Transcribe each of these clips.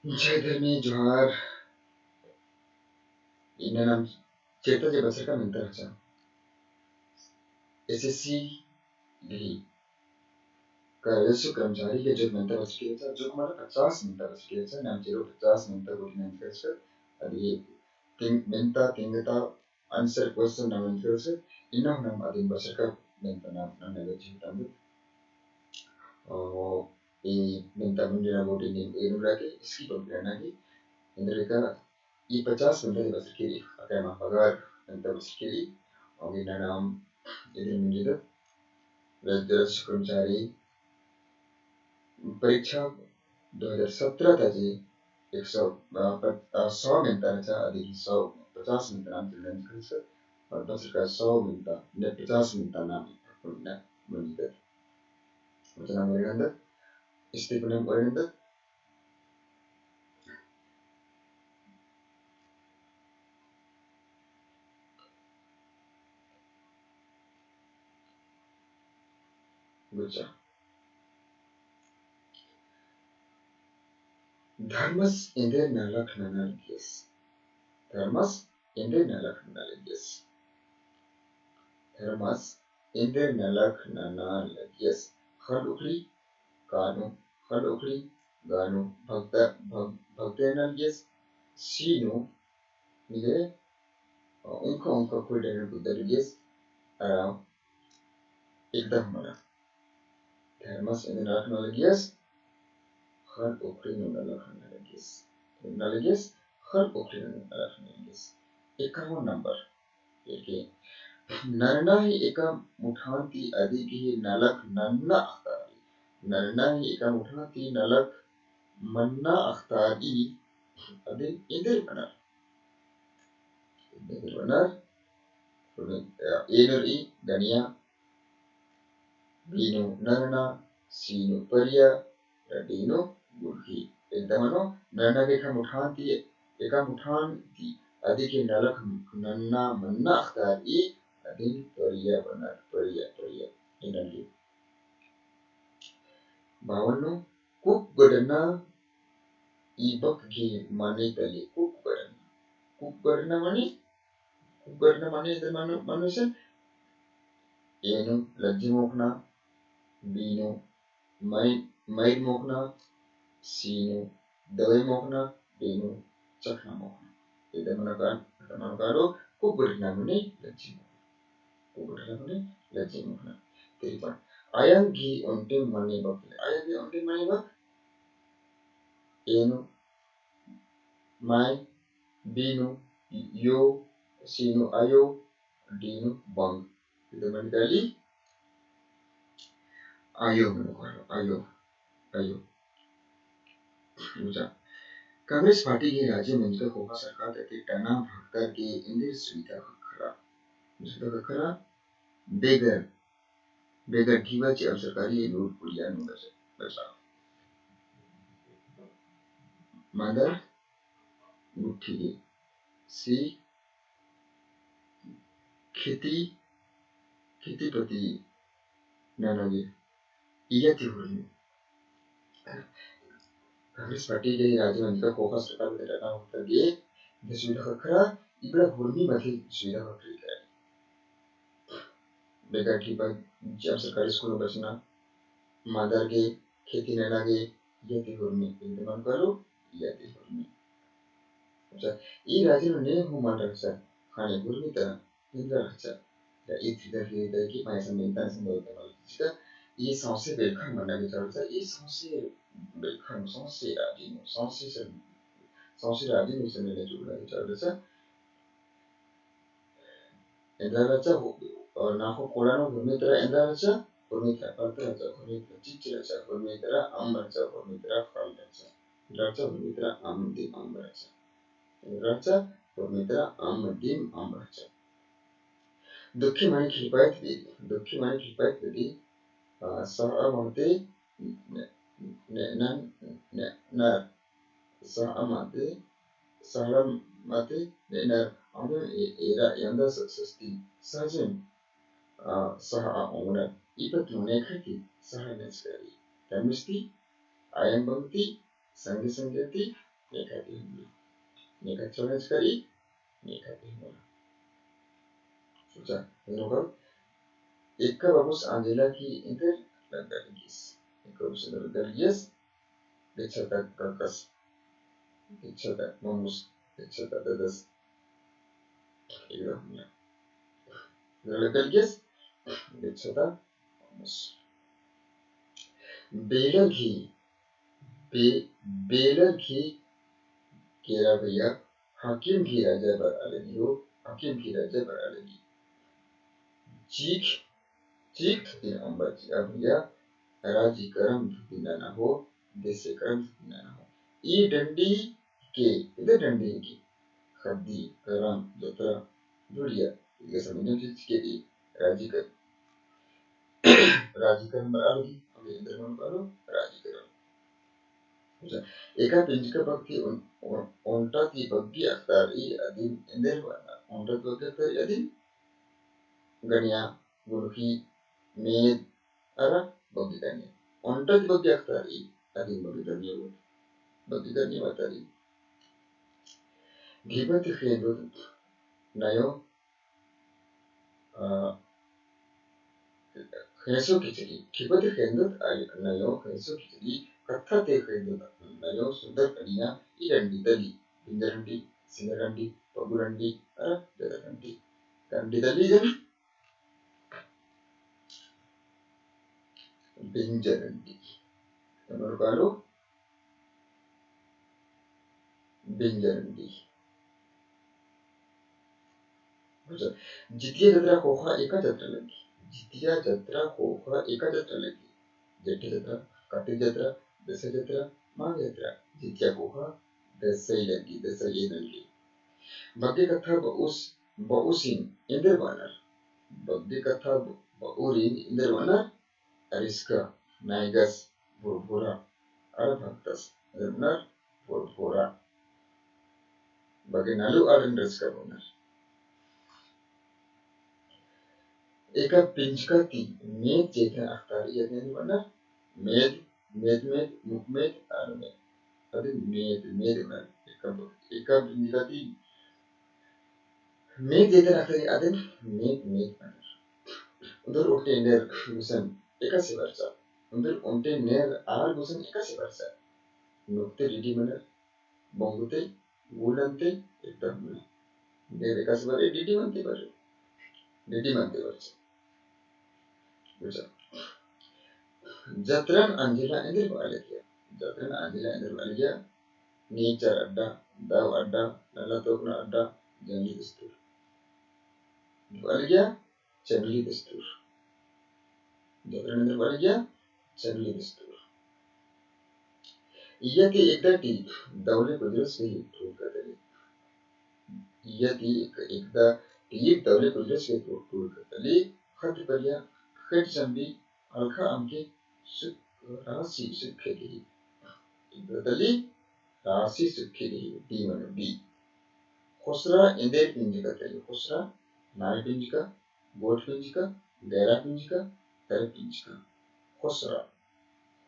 Jai Dharmi Johar Inanam Cerita je basar ka minta raja SSC ली का रेसु कर्मचारी के जो minta बस किया था जो हमारा 50 minta बस किया था नाम 50 minta को minta कर अभी minta tingata answer question नाम minta कर इन्हें हम अधीन basar का minta नाम नाम negasi tamu और ये minta मुझे ना बोली नहीं ये नुरा के इसकी पकड़ना की इंद्र का ये 50 minta di basar kiri अगर हम अगर minta basar kiri और ये नाम इधर मुझे तो रेसु कर्मचारी परीक्षा 2017 था जी 100 मिनटा था अधिक 150 मिनटा नाम चिल्ड्रन क्रिस और बस का 100 मिनटा ने 50 मिनटा नाम ने मुझे मुझे नाम लेना इस्तीफे ने लेना गुच्छा धर्मस इंद्र नलक ननालियस धर्मस इंद्र नलक ननालियस धर्मस इंद्र नलक ननालियस खलुखली कानु खलुखली गानु भक्तेनलियस सीनु मिले उनका कोई डर बुद्धलियस एकदम mana termas in nalagis hal ukrin nalagis nalagis hal ukrin nalagis इक्यावन नंबर देखिए नरना ही एका मुठांती आदि की नलक नन्ना अख्तारी नरना ही एका मुठांती नलक मन्ना अख्तारी आदि इधर बना इधर दनिया Bino narana sino pariya radino gurhi एकदमनो नरना के का मुठांती आदि के नलक नन्ना मन्ना अख्तारी आदि परिया इनली बावनो कुक गडना इबक की माने तले कुक गडना माने इधर मनुष्य एनु लज्जी मोखना Bino mai mokna sino dawai mokna deno chakna mokna ida manakaro kuburna mune lajji mokna teripan ayang gi onte mane ba eno mai bino yo sino ayo deno bang ida manikali ayo menukaro ayo मुझा Congress party के राज्य मंत्री होगा सरकार तक टना भक्तर के इंदिर सुविधा खरा बेगर ठीवा चे अब सरकारी नोट पुलिया नोट से बसा मदर गुठी सी खेती प्रति नानागे इया तिहुरी कांग्रेस पार्टी के राज्य मंत्री होगा सरकार तक टना भक्तर के सुविधा खरा इबड़ा भूमि मध्य सुविधा खरी बेगर ठीवा चे अब सरकारी स्कूल बसना मदर के खेती नानागे इया तिहुरी इंतमान करो इया तिहुरी अच्छा ये राज्य में नहीं हो मान रखा खाने गुरु तरह इंद्र रखा या इधर की पैसा मिलता है संभवतः वाली जिसका ये सांसे बेखन बनना भी चलता है ये सांसे बेखन सांसे राजी में से मिलने जुलने भी चलता है इंद्र रचा और ना हो कोरानो घूमने तरह इंद्र रचा घूमने तरह पलते रचा घूमने तरह चिच्ची रचा घूमने तरह आम रचा घूमने तरह फल रचा घूमने तरह आम रचा रचा घूमने तरह आम रचा दुखी माने खिपायत दी सहमते न सहमते न आमो era yanda sasti sajin saha ongna ipat munekati saha neskari tamisti ayam bangti sangi sanggati negative negation sekali negatif mula. Susah. Kenapa? Ika bagus Angela ki inter lagaligis. Ika bagus lagaligis. Dicata kakas. Dicata mamus. Dicata dadas. Ika mula. Lagaligis. Dicata mamus. बेलर घी बेलर घी केरा भैया हाकिम घी राजा बर अलगी हो हाकिम घी राजा बर अलगी चीख चीख दिन अंबाजी भैया राजी करम धुना ना हो देसे करम धुना ना हो ये डंडी के इधर डंडी की खद्दी करम जतरा जुड़िया ये समझने की चीज के राजी कर राजी करम बर अलगी अभी इधर मन करो राजी करम एका पिंजका bakti ontati baggi aktari adin enderwana ontati baggi aktari adin gania gurhi med ara baggi gania ontati baggi aktari adin baggi gania matari gibati khendut nayo kheso kichiri gibati khendut nayo kheso kichiri kathate khendut nayo sundar kaniya irandi dali bindarandi singarandi pagurandi ara jadarandi randi dali jani binjarandi menurut binjarandi Jitiya जत्रा खोखा एका जत्रा लगी जितिया जत्रा खोखा एका जत्रा लगी जेठ जत्रा कार्तिक जत्रा दशा जत्रा माघ जत्रा जितिया खोखा दसई लगी दसई लगी बग्गे कथा बउसिन इंद्र बानर बग्गे कथा बउरिन इंद्र बानर अरिस्का नाइगस बुरबुरा अरभक्तस benar pura-pura bagi nalu alin reska benar eka pinchkati med jeta aktari yadnya benar med mukmed alme tadi med benar eka pinchkati med jeta aktari adin med benar udur utte ner gusan eka sebarsa udur unte ner al gusan eka sebarsa nukte didi benar bongute gulante एकदम मेरे का सवाल है DD मानते बच्चे बुझा जतरन अंजिला इंद्र वाले क्या नेचर अड्डा दाव अड्डा लला तोकना अड्डा जंगली दस्तूर वाले क्या जंगली दस्तूर जतरन इंद्र वाले क्या जंगली दस्तूर यदि एकदा टी दौले कुदरत से ही ठोक कर यदि एकदा टीक दौले कुदरत से ठोक कर खत परिया खट संबी अलखा amke rasi sukkeli berarti rasi sukkeli di mana di khosra ender pinjika tadi khosra nari pinjika bot pinjika daerah pinjika dari pinjika khosra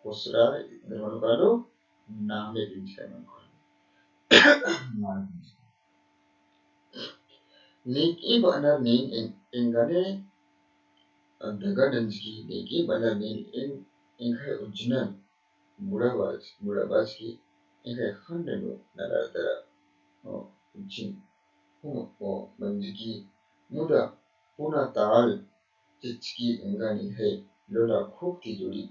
mana kalau name pinjika mana kalau nari pinjika niki benar nih enggane daga danjiki niki benar nih engkai original Murabaj की engkai handano naratara no ucin manjiki muda puna taal चिचकी इंगानी है लोला खूब की जोड़ी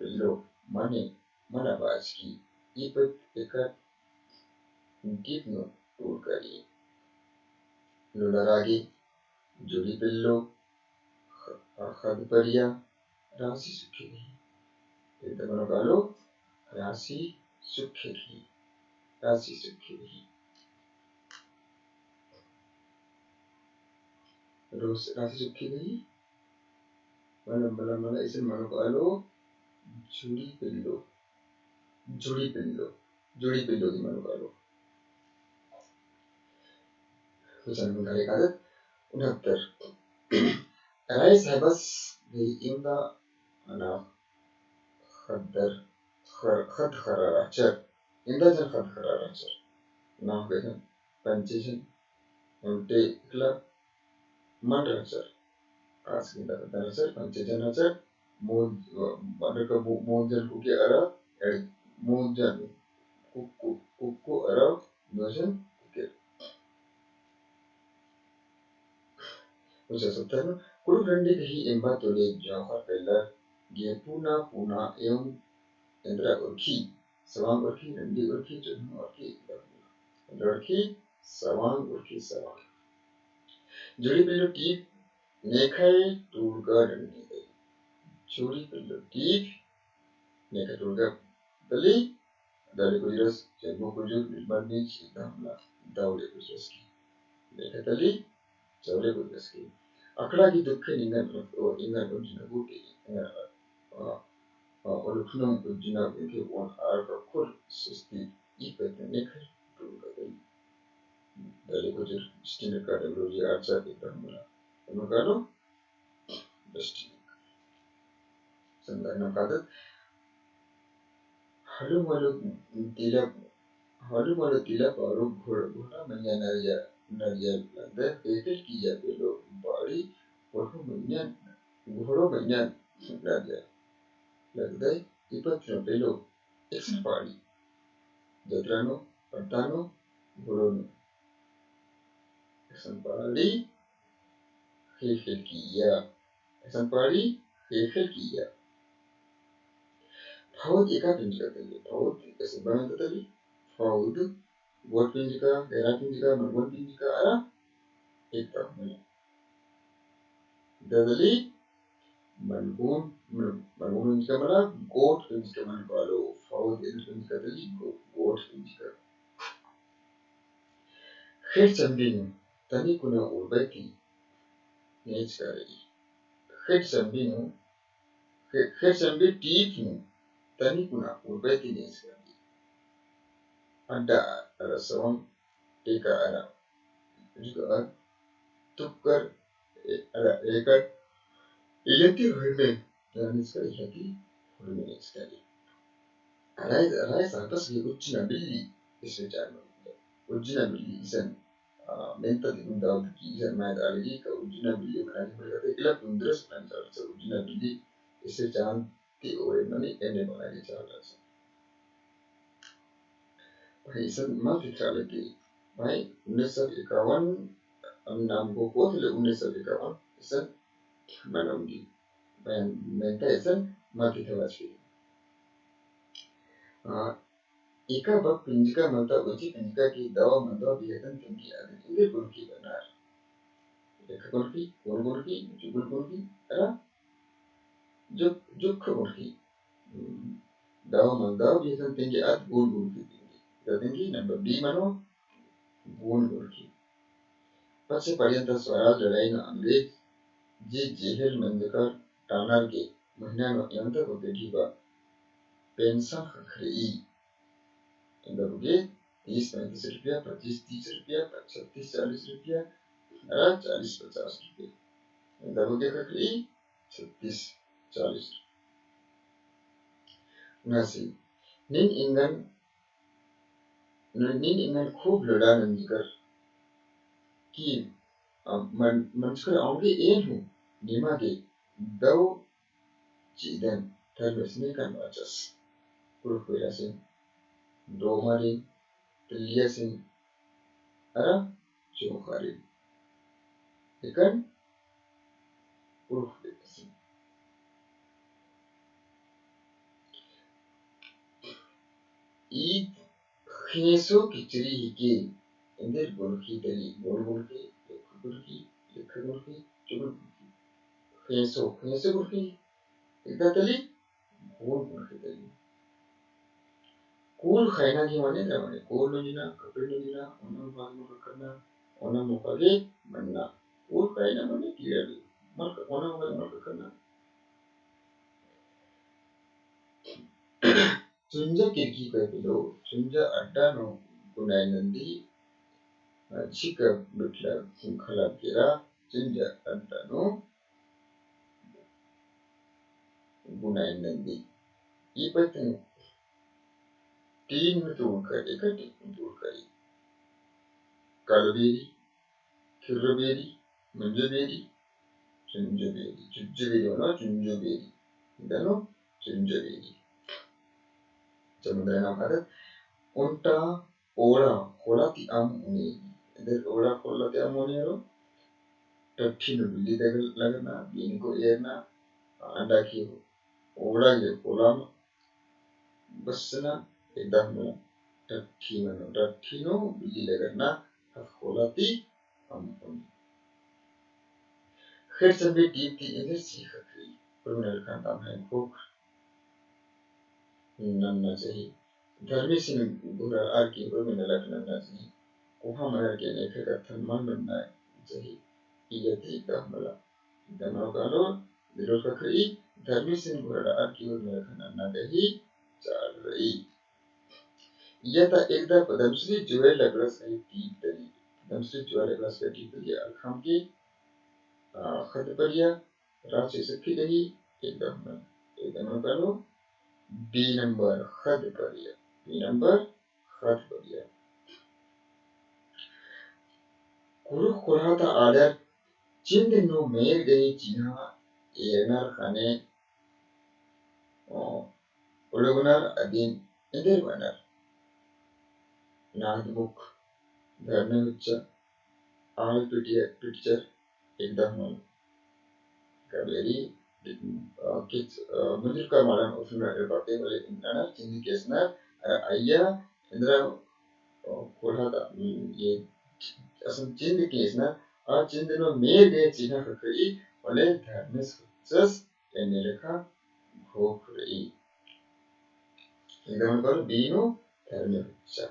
pillow mana बाज की ये पद एका गिफ्नो टूर करी लोला रागी जोड़ी पिल्लो खद परिया राशि सुखी नहीं itu mana kalau rasi sukkhi terus rasi sukkhi mana isim mana kalau juri pillo di mana kalau pesan mengkali kadet unakter rais hebas di inda anak khadar khad khararacer Indajan khat kararan sir. Now question punctuation take murder sir. Asking the answer punctuation answer more madaka mojan kuki ara mojan kuku ara mojan kuki. Usa satan kuru randi kahi emba tole jawhar pelar dia puna yang endra urki sawang urki randi urki jodhma urki urki sawang urki sawang. Jodi pillu tip nekai turga randi jodi pillu tip nekai turga dali dali kujiras jenggo kujur bilbandi chidamla daule kujiski nekai dali daule kujiski. Akla ki dukhe ingan ujina guti oluknum ujina guti on arka kur sisti ipet nekai turga dali kujur stinir kada bloji archa idamla emagano besti sandana kada halu malu tilak baru घोड़ा मन्या नरिया लंदे पेटे किया पेलो बाड़ी घोड़ो मन्या नरिया लंदे इपत्र पेलो action बाड़ी जत्रानो पंतानो घोड़ो एक्सन बाड़ी हेल किया एक्सन बाड़ी हेल किया फाउद एका पिंजका तली फाउद एक्सन बाड़ी तली फाउद buat pinjika, daerah pinjika, mangun pinjika, arah itu. Dadali mangun pinjika mana, goat pinjika mana kalau faud itu pinjika tadi goat pinjika. Kher sambinu tani kuna urbati nesekali. Kher sambil tipu tani kuna urbati nesekali. Ada sawang eka ada juga tukar ada eka ilati hulme dan sekali lagi hulme sekali. Alai atas di ujina billi isbejan ujina billi isan mental undau ki isan mai alagi ka ujina billi kan berkata ila pundras kan sa ujina billi isbejan ti ore mani ene malagi chala. Isan multi-talenti. Baik, 1951 enam buku oleh 1951 isan manamdi. Dan mereka isan multi-talenti. Ika bab pinjika manta uji pinjika ki dawa manta bihatan tinggi ada. Ini gurki benar. Ika gurki, gurki, jubul gurki, ada juk gurki. Dawa manta bihatan tinggi ada gurki tinggi. Tinggi number 5 mano gurki. Pasca पर्यंत स्वराज लड़ाईनं अंग्रेज जी जेहेल मंदकर टानारगे महिन्यानं यंत्र होते ठिबा pension खखरी इंदा बुगे 30-35 रुपया 25-30 रुपया 36-40 रुपया 40-50 रुपया इंदा बुगे खखरी 36-40 nasi nin ingan खूब लड़ा नंजकर कि मनस्कर आउंगे एन हूँ निमागे दो चीदन थर्मसने का माचस पुरुष से डोमारी तिलिया से अरा चौखारी इकन पुरुष से ईद खेसो किचरी के इंदर गुरकी तली गुरकी चुगुल खेसो गुरकी इतना तली गुरकी तली कूल खाना की माने ना माने कूल नजीना कपड़े नजीना ओनम बाग मुका करना ओनम मुका के बनना कूल खाना माने किया भी मत ओनम बाग मुका करना चुंजा किरकी का पिलो चुंजा अड्डा नो गुनाई नंदी चिका बिटला खला किरा चुंजा अड्डा नो गुनाई नंदी ये पतन tiintuukari ka tiintuukari kalbeeri kirrobeeri munjobeeri junjobeeri jujjobeeri ono junjobeeri ಇದನ್ನು junjobeeri ಸಮುದ್ರ ನಾಮದ ಉಂಟ ಓಳ ಹೊಳತಿ ಅಮ್ಮುನಿ ಇದರ ಓಳ ಹೊಳತಿ ಅಮ್ಮುನಿಯರು ಟಟ್ಟಿನು ಬಿಲ್ಲಿದಾಗ ಲಗನ ಬೀನ್ಕೋ ಏರ್ನ ಅಂಡಾಕಿ ಓಳಾಗೆ ಓಲಾಮ ಬಸ್ನ ಇದನ್ನು ಟಟ್ಟಿನು ಬಿಲ್ಲಿ ಲಗನ ಹೊಳತಿ ಅಮ್ಮುನಿ Gertsen die energie gekregen. Bruner kan dan hij ook nanna jahi. Dharmi sin gura arki bruner lak nanna jahi. Kuha manar ke ne khaga than man nanna jahi. Iyati kahmala. Dhamma kalo dilor ka kri dharmi sin gura arki bruner kan nanna jahi chal rahi. Iyata ekda padamsri joel lagras ay deep tari. Padamsri joel lagras ka deep tari alkham ki खतपरिया राशि सखी रही एकदम करो B number खतपरिया कुरु कुराता आदर चिंद no मेर गई चिन्हा एरनर खाने उलगनर अधीन इंदर बनर नादमुख धरने उच्च आल पिक्चर एकदम kaberi kit mundur kamalan ofuna erpate bale indana chindi kesna ayya indra kolhata ye asam chindi kesna a chindi no mege china kakri bale dharmis hutsas enelekha bhokri indam kal bino dharmi hutsa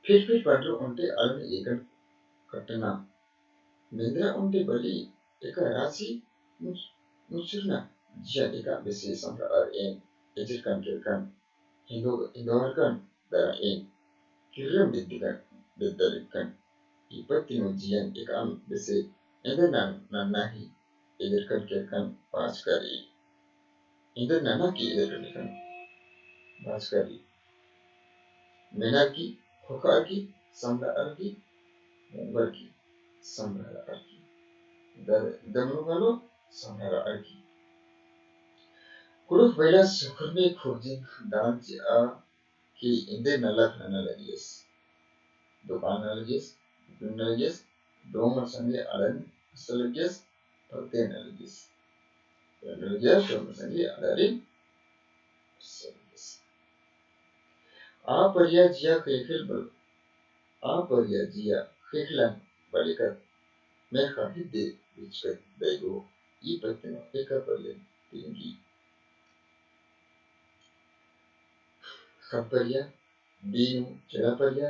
फिर पढ़ो उनके अलग एकन घटना मेंद्रा उनके बली एक राशि मुचुरना jika besi sampai in ejirkan kirkan hindoarkan darah in kirim didikan didalikan ipatinu jian ikam besi endenan nanahi ejirkan kirkan paskari ender nanaki ejirkan paskari menaki hokarki samlarki mungbarki samlarki damnugalo samlarki Kuruf bela sukurme kurjin danci a ki inde nalak analagis. Dukan analagis, dukun analagis, doma sangi alan asalagis, palte analagis. Analagis doma sangi alarin asalagis. A pariya jia khiklan balikat merkha hidde bichkat daigo I patino eka pariya tingi. Kampariya, Dino, Cenapariya,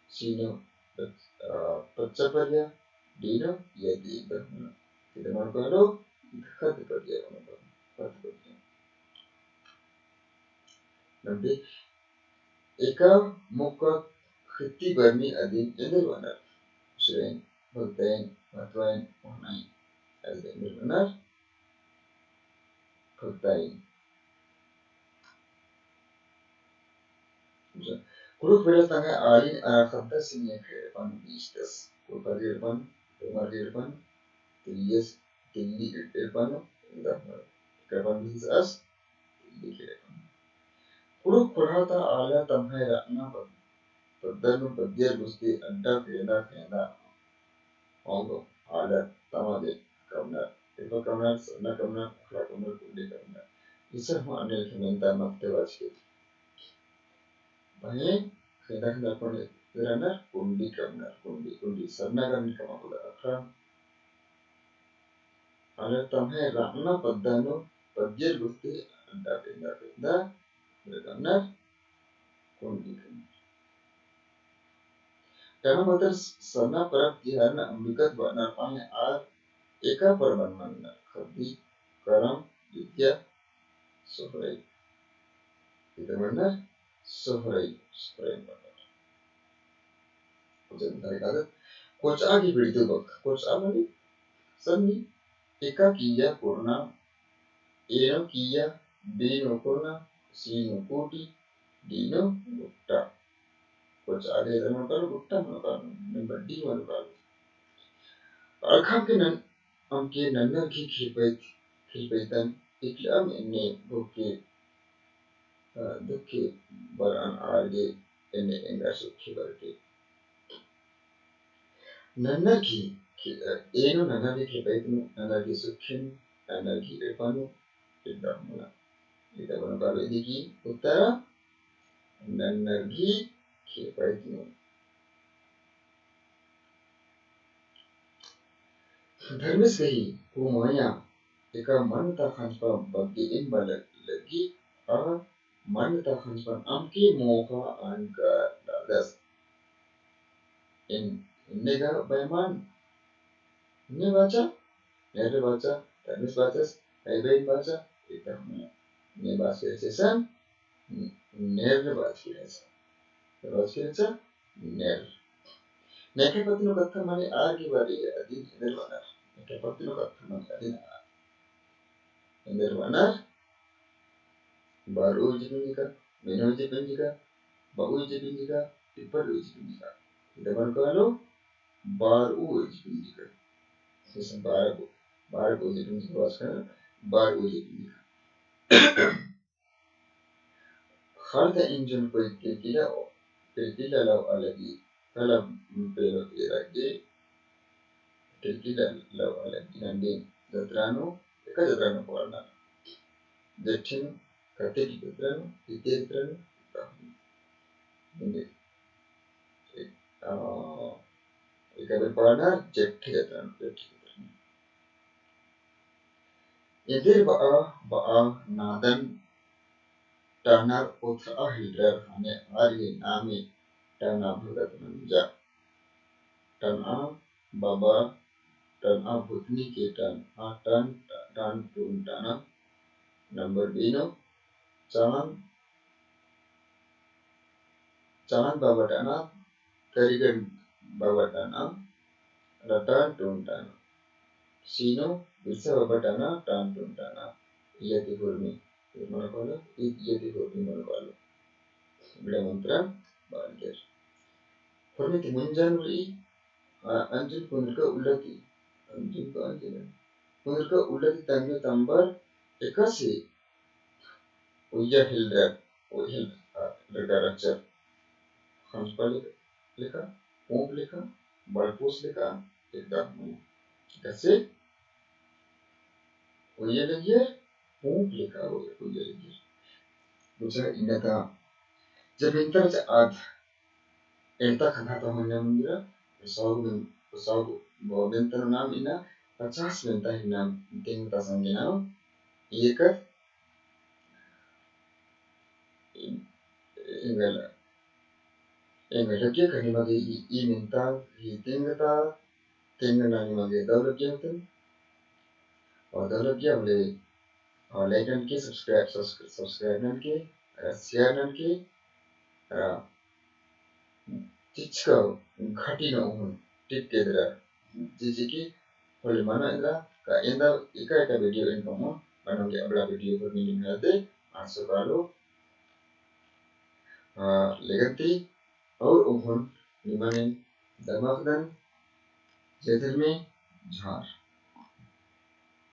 Sino, Pacapariya, Dino, Yadi, Dhamma. Kita mengkalo, Khatipariya, Khatipariya. Nanti, eka muka khiti barmi adin endir wanar. Surain, Bhaktain, Matwain, Mohnain. Adin endir wanar, Bhaktain. Kuruf bela tangga alin arakanta sinya kepan bistas. Kurpa dirpan, rumah dirpan, tilli dirpan, kepan bistas, tilli kepan. Kuruf kurhata ala tamhai rakna padanu padya gusti anta kena ongo ala tamade kamna. Eko kamna, sana kamna, akla kamna, kundi kamna. Isa mo anil kimenta makte wajke. Bahe hendak pone beranar kundi sana kami kamakula akram ala tamhe rakna padano padjer gusti anda beranar kundi karena mater sana parak jihana ambikat banar pange ar eka perbanman khadi karam vidya sohrai kita benar sohrai benar jadi tarik adat coach agi begitu bak coach apa nih seni eka kiya purna eno kiya beno purna sino koti Dino gutta. Coach ade zaman kalau gutta mana kalau membadi mana kalau. Alkam ke nan amke nanna ki khilbaitan iklam enne buke dukke baran arge enne engasu khibarke. Nanna ki eno nanna ki khilbaitnu nanna ki sukhin nanna ki irfanu idamuna. Ita mana kalau idiki uttara nanna ki khilbaitnu. Dharmesh कही वो माया एका मन ता खंसपा बग्गे इन बलक लगी आ मन ता खंसपा amki moha anka dadas in nega bayman ne baca nere baca Dharmesh baca bain baca ita ne baca sesan nere baca ner neke patino katha mane agi bari adin nirvana neke patino katha mane adin nirvana baru uji pinjika, menu uji pinjika, bau uji pinjika, tippar uji pinjika. Depan kalau baru uji pinjika. Sesan baru uji pinjika waskan baru uji pinjika. Khalta injun koi kilkila lau alagi kalau belok irage kilkila lau alagi nanding jatrano eka jatrano kuarna. Jatin kate di jatrano ini ika berparna jeti jatrano. Edir ba'a nadan tanar utra hidrar hane ari nami tana bhagat manja tana baba tana bhutni ke tan tun tana number bino caman baba tana tarigan baba tana ratan tun tana sino bisa baba tana tan tun tana iyati hurmi mana kalau iyati hurmi mana kalau bila mantra banjir hurmi timunjan uli anjil punirka ulati punirka ulati tangyo tambar ekasi uya hildar uhil regaracer hanspal leka pump leka balpus leka ekdak ekasi uya lagi pump leka uya lagi mucha inata जब inter आज एंता खंगाता होने मंदिरा pesawat benten nam ina 50 mentah hinam ting tasangina iya ingala ke kani mage I minta hi tingata tingna ni mage dawlagya hoten और दawlagya hole like nan ke subscribe nan ke share nan ke चिचका घाटी न हुन टिकेदर जिजिकी होले mana indra ka enda ika video income manong abla video ko ni ngate aso kalu leganti और उन्होंने निमाने दमागदन जैतर में झार